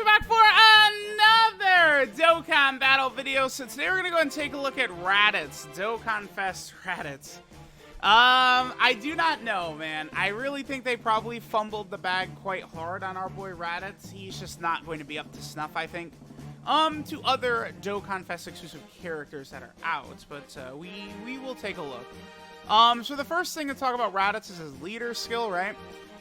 we're back for another Dokkan battle video. So today we're gonna go and take a look at Raditz, DOKKANFEST Raditz. I do not know, man. I really think they probably fumbled the bag quite hard on our boy Raditz. He's just not going to be up to snuff, I think. To other DOKKANFEST exclusive characters that are out, but we will take a look. So the first thing to talk about Raditz is his leader skill, right?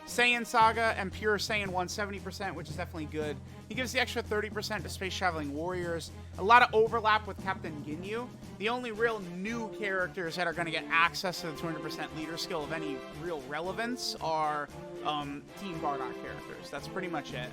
Saiyan Saga and Pure Saiyan 170%, which is definitely good. He gives the extra 30% to Space Traveling Warriors. A lot of overlap with Captain Ginyu. The only real new characters that are going to get access to the 200% leader skill of any real relevance are Team Bardock characters. That's pretty much it.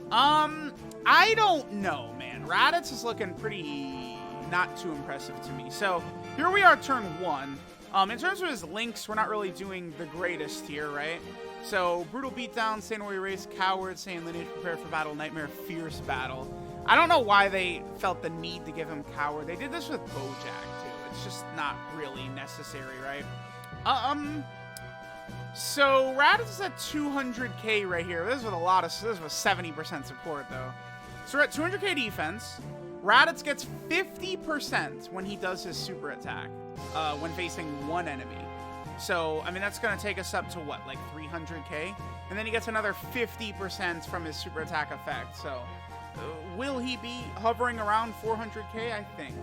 I don't know, man. Raditz is looking pretty not too impressive to me. So here we are, turn 1. In terms of his links, we're not really doing the greatest here, right? So, Brutal Beatdown, Saiyan Warrior Race, Coward, Saiyan Lineage, Prepare for Battle, Nightmare, Fierce Battle. I don't know why they felt the need to give him Coward. They did this with Bojack, too. It's just not really necessary, right? So, Raditz is at 200k right here. This is with a lot of, this is with 70% support, though. So, we're at 200k defense. Raditz gets 50% when he does his super attack, when facing one enemy. So, I mean, that's going to take us up to, what, like 300k? And then he gets another 50% from his super attack effect. So, will he be hovering around 400k? I think.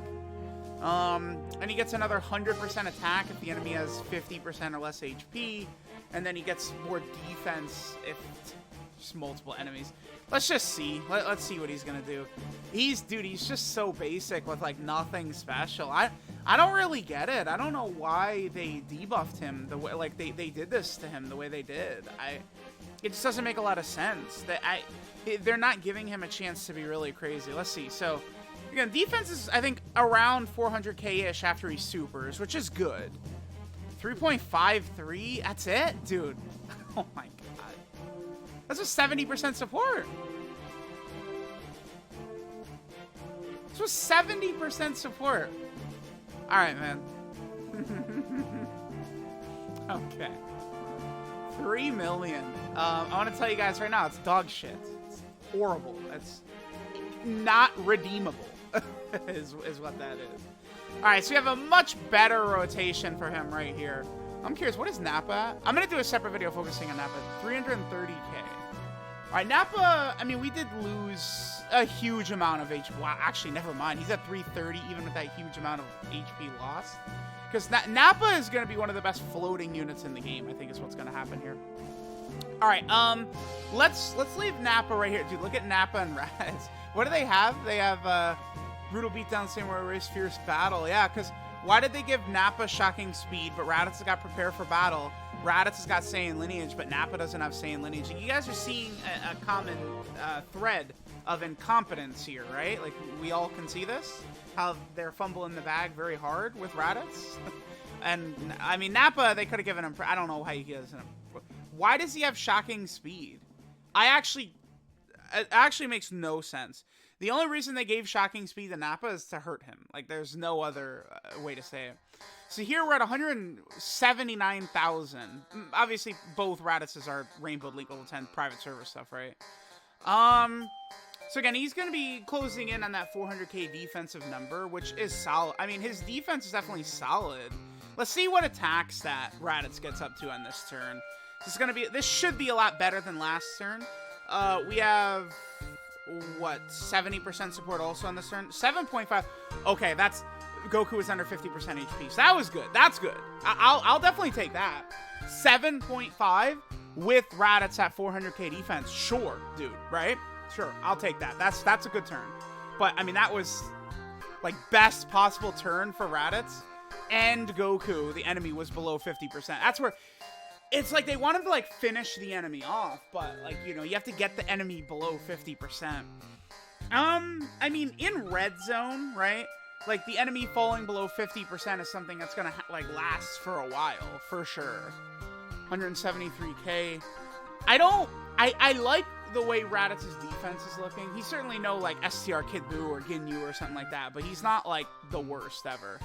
And he gets another 100% attack if the enemy has 50% or less HP. And then he gets more defense if just multiple enemies. Let's just see. Let's see what he's going to do. Dude, he's just so basic with, like, nothing special. I don't really get it. I don't know why they debuffed him the way, like, they did this to him the way they did. It just doesn't make a lot of sense. They're not giving him a chance to be really crazy. Let's see. So, again, defense is, I think, around 400k-ish after he supers, which is good. 3.53? That's it? Dude. Oh, my God. That's a 70% support. This was 70% support. Alright, man. Okay. 3 million. I want to tell you guys right now, it's dog shit. It's horrible. It's not redeemable, is what that is. Alright, so we have a much better rotation for him right here. I'm curious, what is Nappa at? I'm going to do a separate video focusing on Nappa. 330k. Alright, Nappa, I mean, we did lose a huge amount of HP. Wow, actually, never mind. He's at 330 even with that huge amount of HP lost. Because Nappa is going to be one of the best floating units in the game, I think is what's going to happen here. Alright, let's leave Nappa right here. Dude, look at Nappa and Raditz. What do they have? They have Brutal Beatdown, Saiyan Warrior Race, Fierce Battle. Yeah, because why did they give Nappa Shocking Speed, but Raditz has got Prepare for Battle? Raditz has got Saiyan Lineage, but Nappa doesn't have Saiyan Lineage. You guys are seeing a common thread of incompetence here, right? Like, we all can see this? How they're fumbling the bag very hard with Raditz? And, I mean, Nappa, they could have given him... I don't know how he does him. Why does he have Shocking Speed? It actually makes no sense. The only reason they gave Shocking Speed to Nappa is to hurt him. Like, there's no other way to say it. So here we're at 179,000. Obviously, both Raditzes are Rainbow League Level 10 private server stuff, right? So again, he's going to be closing in on that 400k defensive number, which is solid. I mean, his defense is definitely solid. Let's see what attacks that Raditz gets up to on this turn. This should be a lot better than last turn. We have... what, 70% support also on this turn? 7.5. Okay, that's... Goku is under 50% HP. So that was good. That's good. I'll definitely take that. 7.5 with Raditz at 400k defense. Sure, dude, right? Sure, I'll take that. That's a good turn. But, I mean, that was, like, best possible turn for Raditz. And Goku, the enemy, was below 50%. That's where... It's like they want him to, like, finish the enemy off, but, like, you know, you have to get the enemy below 50%. I mean, in red zone, right? Like, the enemy falling below 50% is something that's gonna, like, last for a while, for sure. 173k. I like the way Raditz's defense is looking. He's certainly no, like, STR Kid Buu or Ginyu or something like that, but he's not, like, the worst ever.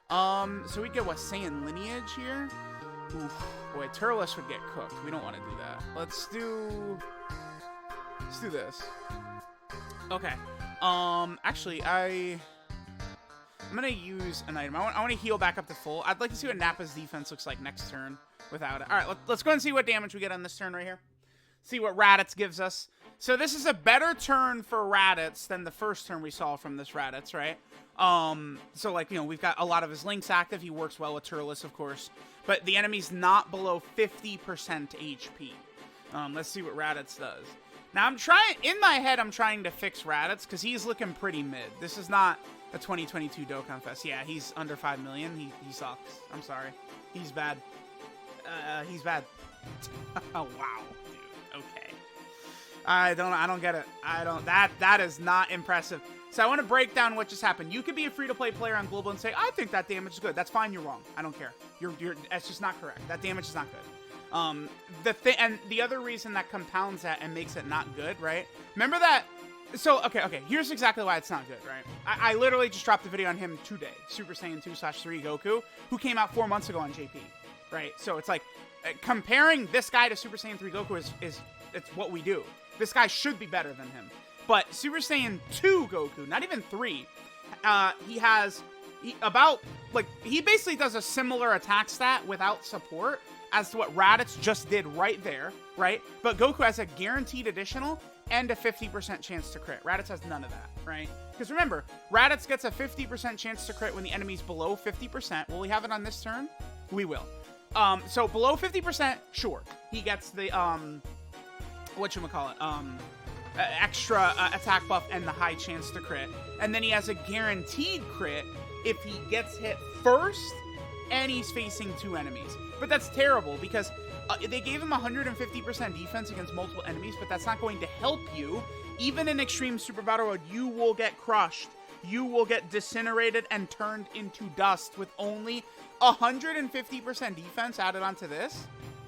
So we get, what, Saiyan Lineage here? Oof. Boy, Turles would get cooked. We don't want to do that. Let's do this. Okay. Actually, I'm gonna use an item. I want to heal back up to full. I'd like to see what Nappa's defense looks like next turn without it. All right, let's go and see what damage we get on this turn right here. See what Raditz gives us. So this is a better turn for Raditz than the first turn we saw from this Raditz, right? So like, you know, we've got a lot of his links active. He works well with Turles, of course. But the enemy's not below 50% HP. Let's see what Raditz does. Now, in my head, I'm trying to fix Raditz because he's looking pretty mid. This is not a 2022 DOKKANFEST. Yeah, he's under 5 million. He sucks. I'm sorry. He's bad. He's bad. Oh, wow, dude. Okay. I don't get it. That is not impressive. So I want to break down what just happened. You could be a free-to-play player on Global and say, I think that damage is good. That's fine. You're wrong. I don't care. That's just not correct. That damage is not good. And the other reason that compounds that and makes it not good, right? Remember that? So, okay. Here's exactly why it's not good, right? I literally just dropped a video on him today. Super Saiyan 2/3 Goku, who came out 4 months ago on JP, right? So it's like, comparing this guy to Super Saiyan 3 Goku is it's what we do. This guy should be better than him. But Super Saiyan 2 Goku, not even 3, he basically does a similar attack stat without support as to what Raditz just did right there, right? But Goku has a guaranteed additional and a 50% chance to crit. Raditz has none of that, right? Because remember, Raditz gets a 50% chance to crit when the enemy's below 50%. Will we have it on this turn? We will. So below 50%, sure. He gets the, extra attack buff and the high chance to crit. And then he has a guaranteed crit if he gets hit first and he's facing 2 enemies. But that's terrible because they gave him 150% defense against multiple enemies, but that's not going to help you. Even in Extreme Super Battle Mode, you will get crushed. You will get disintegrated and turned into dust with only 150% defense added onto this.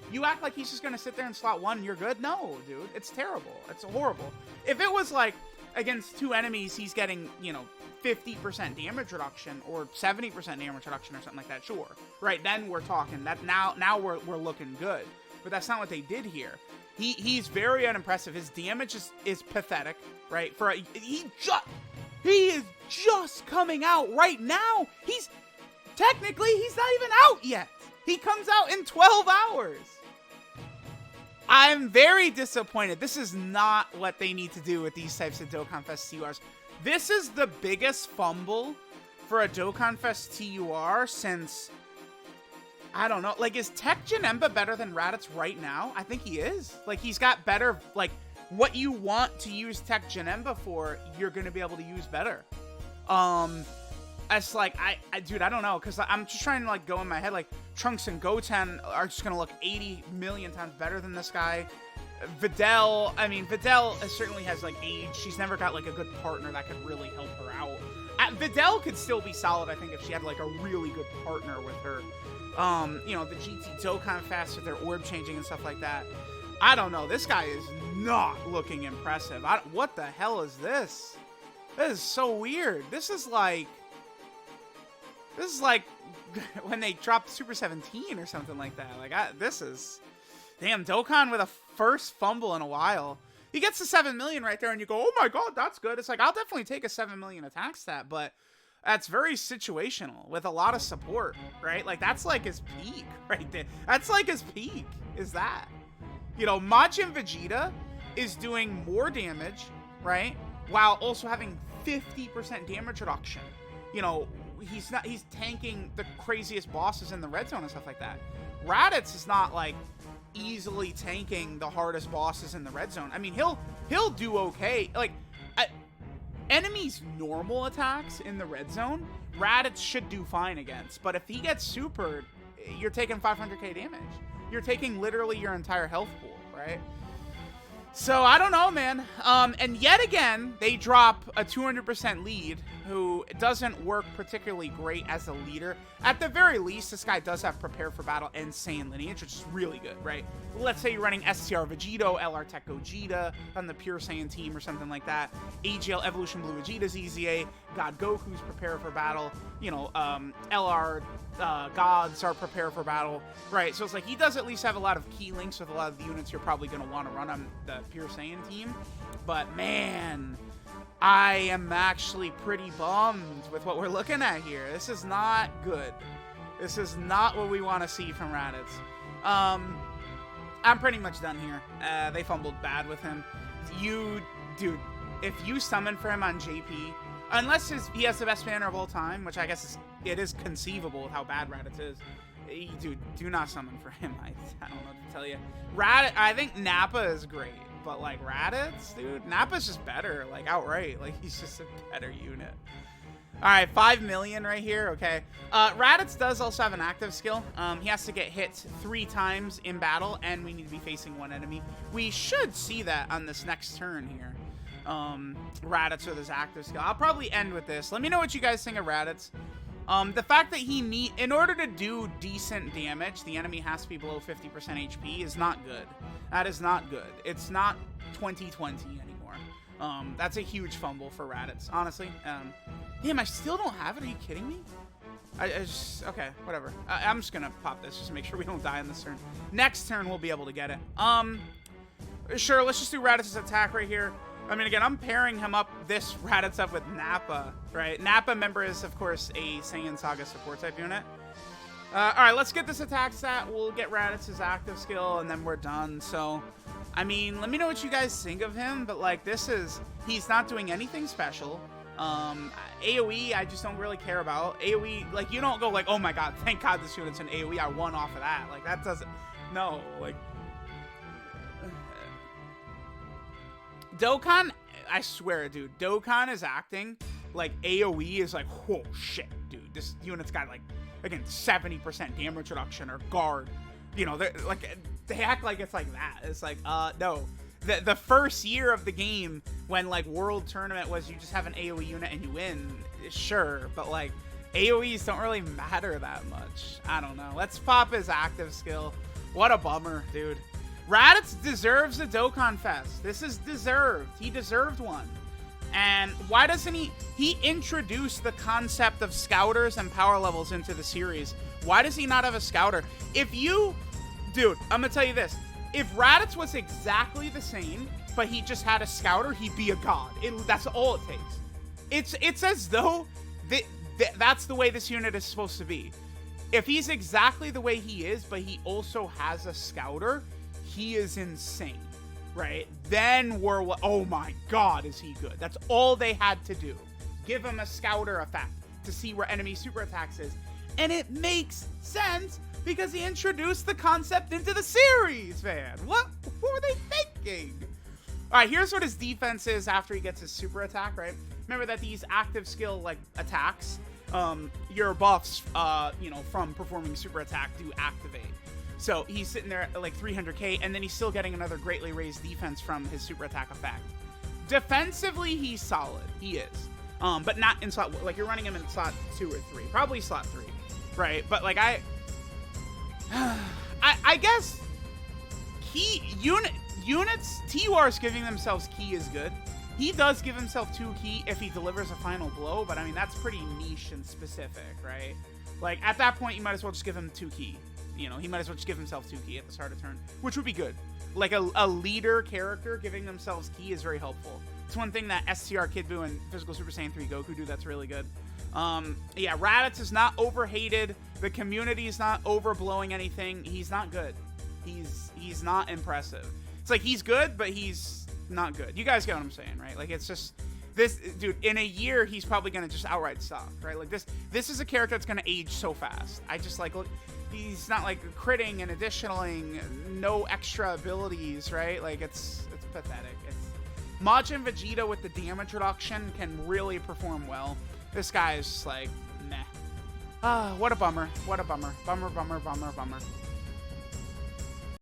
You act like he's just going to sit there and slot 1 and you're good? No, dude. It's terrible. It's horrible. If it was like against 2 enemies, he's getting, 50% damage reduction or 70% damage reduction or something like that, sure. Right, then we're talking. That now we're looking good. But that's not what they did here. He's very unimpressive. His damage is pathetic, right? He is just coming out right now. He's not even out yet. He comes out in 12 hours. I'm very disappointed. This is not what they need to do with these types of DOKKANFEST TURs. This is the biggest fumble for a DOKKANFEST TUR since, I don't know. Like, is Tech Janemba better than Raditz right now? I think he is. Like, he's got better, like, what you want to use Tech Janemba for, you're going to be able to use better. It's like, dude, I don't know, because I'm just trying to, like, go in my head, like, Trunks and Goten are just going to look 80 million times better than this guy. Videl certainly has, like, age. She's never got, like, a good partner that could really help her out. Videl could still be solid, I think, if she had, like, a really good partner with her. The GT DOKKANFEST with their orb changing and stuff like that. I don't know. This guy is not looking impressive. What the hell is this? This is so weird. This is like when they dropped Super 17 or something like that. Like, this is... Damn, Dokkan with a first fumble in a while. He gets the 7 million right there, and you go, oh my god, that's good. It's like, I'll definitely take a 7 million attack stat, but that's very situational with a lot of support, right? Like, that's like his peak right there. That's like his peak, is that. Majin Vegeta is doing more damage, right? While also having 50% damage reduction. He's tanking the craziest bosses in the red zone and stuff like that. Raditz is not, like, easily tanking the hardest bosses in the red zone. I mean, he'll do okay. Like, enemies' normal attacks in the red zone, Raditz should do fine against. But if he gets supered, you're taking 500k damage. You're taking literally your entire health pool, right? So, I don't know, man. And yet again, they drop a 200% lead, who doesn't work particularly great as a leader. At the very least, this guy does have Prepare for Battle and Saiyan Lineage, which is really good, right? Let's say you're running STR Vegito, LR Tech Gogeta on the Pure Saiyan team or something like that. AGL Evolution Blue Vegeta's EZA. God Goku's Prepare for Battle. LR Gods are Prepare for Battle, right? So it's like he does at least have a lot of key links with a lot of the units you're probably going to want to run on the Pure Saiyan team. But man, I am actually pretty bummed with what we're looking at here. This is not good. This is not what we want to see from Raditz. I'm pretty much done here. They fumbled bad with him. Dude, if you summon for him on JP, unless he has the best banner of all time, which I guess it is conceivable with how bad Raditz is, dude, do not summon for him. I don't know what to tell you. I think Nappa is great, but like Raditz, dude, Nappa's just better, like outright. Like he's just a better unit. All right, 5 million right here. Okay. Raditz does also have an active skill. He has to get hit 3 times in battle, and we need to be facing 1 enemy. We should see that on this next turn here. Raditz with his active skill. I'll probably end with this. Let me know what you guys think of Raditz. The fact that in order to do decent damage, the enemy has to be below 50% HP is not good. That is not good. It's not 2020 anymore. That's a huge fumble for Raditz, honestly. Damn, I still don't have it. Are you kidding me? Okay, whatever. I'm just gonna pop this just to make sure we don't die on this turn. Next turn, we'll be able to get it. Sure, let's just do Raditz's attack right here. I mean, again, I'm pairing him up, this Raditz up with Nappa, right? Nappa, member, is, of course, a Saiyan Saga support type unit. All right, let's get this attack stat. We'll get Raditz's active skill, and then we're done. So, I mean, let me know what you guys think of him, but, like, he's not doing anything special. AoE, I just don't really care about. AoE, like, you don't go like, oh my god, thank god this unit's an AoE, I won off of that. Like, that doesn't, no, like. Dokkan, I swear, dude, Dokkan is acting like AoE is like, whoa, shit, dude, this unit's got, like, again, 70% damage reduction or guard. You know, they act like it's like that. It's like, no. The first year of the game, when, like, World Tournament was you just have an AoE unit and you win, sure, but, like, AoEs don't really matter that much. I don't know. Let's pop his active skill. What a bummer, dude. Raditz deserves a Dokkanfest. This is deserved. He deserved one. And why doesn't he introduced the concept of scouters and power levels into the series. Why does he not have a scouter? Dude, I'm gonna tell you this. If Raditz was exactly the same, but he just had a scouter, he'd be a god. That's all it takes. It's as though that's the way this unit is supposed to be. If he's exactly the way he is, but he also has a scouter, he is insane, right? Then oh my god, is he good. That's all they had to do. Give him a scouter effect to see where enemy super attacks is. And it makes sense because he introduced the concept into the series, man. What were they thinking? All right, here's what his defense is after he gets his super attack, right? Remember that these active skill, like, attacks, your buffs, from performing super attack do activate. So he's sitting there at, like, 300k, and then he's still getting another greatly raised defense from his super attack effect. Defensively, he's solid. He is. But not in slot, like, you're running him in slot 2 or 3. Probably slot 3, right? But, like, I guess units, T-Wars giving themselves key is good. He does give himself 2 key if he delivers a final blow, but I mean, that's pretty niche and specific, right? Like, at that point, you might as well just give him 2 key. You know, he might as well just give himself 2 key at the start of turn, which would be good. Like, a leader character giving themselves key is very helpful. It's one thing that STR Kid Buu and Physical Super Saiyan 3 Goku do that's really good. Yeah, Raditz is not overhated. The community is not overblowing anything. He's not good. He's not impressive. It's like he's good, but he's not good. You guys get what I'm saying, right? Like, it's just this dude. In a year, he's probably gonna just outright suck, right? Like this is a character that's gonna age so fast. I just like look. He's not like critting and additionaling, no extra abilities, right? Like it's pathetic. Majin Vegeta with the damage reduction can really perform well. This guy is just like, meh. What a bummer. What a bummer. Bummer, bummer, bummer, bummer.